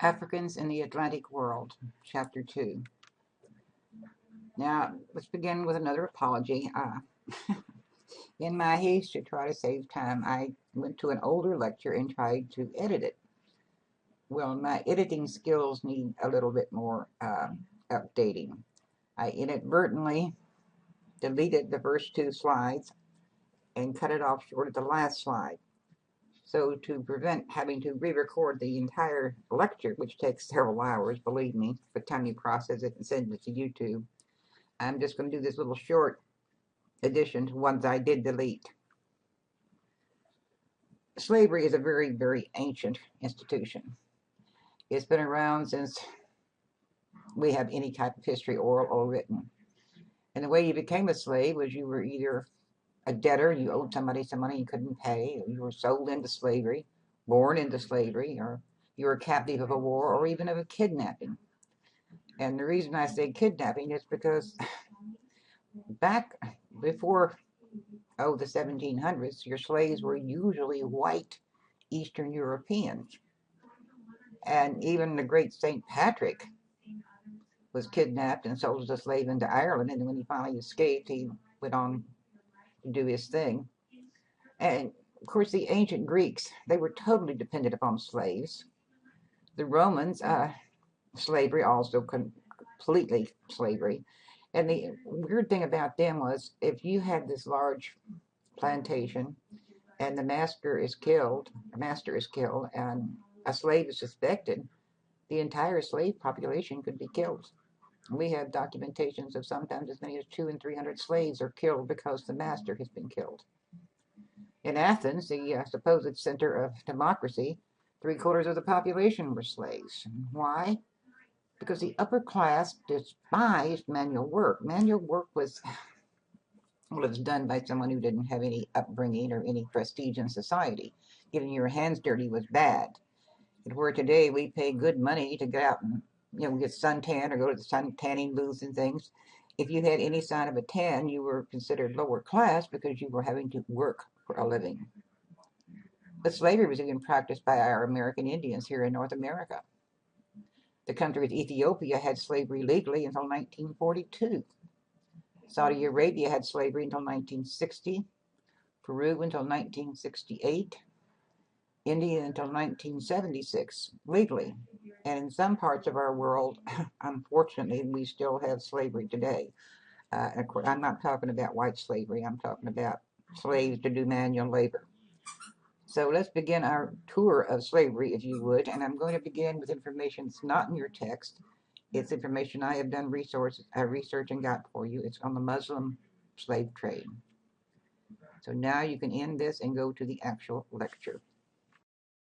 Africans in the Atlantic World, Chapter 2. Now, let's begin with another apology. In my haste to try to save time, I went to an older lecture and tried to edit it. Well, my editing skills need a little bit more updating. I inadvertently deleted the first two slides and cut it off short at the last slide. So to prevent having to re-record the entire lecture, which takes several hours, believe me, by the time you process it and send it to YouTube, I'm just going to do this little short addition to ones I did delete. Slavery is a very, very ancient institution. It's been around since we have any type of history, oral or written. And the way you became a slave was you were either a debtor, you owed somebody some money you couldn't pay, or you were sold into slavery, born into slavery, or you were a captive of a war, or even of a kidnapping. And the reason I say kidnapping is because back before the 1700s, your slaves were usually white Eastern Europeans. And even the great St. Patrick was kidnapped and sold as a slave into Ireland. And when he finally escaped, he went on to do his thing. And of course, the ancient Greeks, they were totally dependent upon slaves. The Romans, slavery also, completely slavery. And the weird thing about them was if you had this large plantation and the master is killed, and a slave is suspected, the entire slave population could be killed. We have documentations of sometimes as many as 200 and 300 slaves are killed because the master has been killed. In Athens, the supposed center of democracy, 3/4 of the population were slaves. Why? Because the upper class despised manual work. Manual work was done by someone who didn't have any upbringing or any prestige in society. Getting your hands dirty was bad. And where today we pay good money to get out and get suntan or go to the sun tanning booths and things. If you had any sign of a tan, you were considered lower class because you were having to work for a living. But slavery was even practiced by our American Indians here in North America. The country of Ethiopia had slavery legally until 1942. Saudi Arabia had slavery until 1960. Peru until 1968. India until 1976, legally. And in some parts of our world, unfortunately, we still have slavery today. Of course, I'm not talking about white slavery. I'm talking about slaves to do manual labor. So let's begin our tour of slavery, if you would. And I'm going to begin with information that's not in your text. It's information I have done research and got for you. It's on the Muslim slave trade. So now you can end this and go to the actual lecture.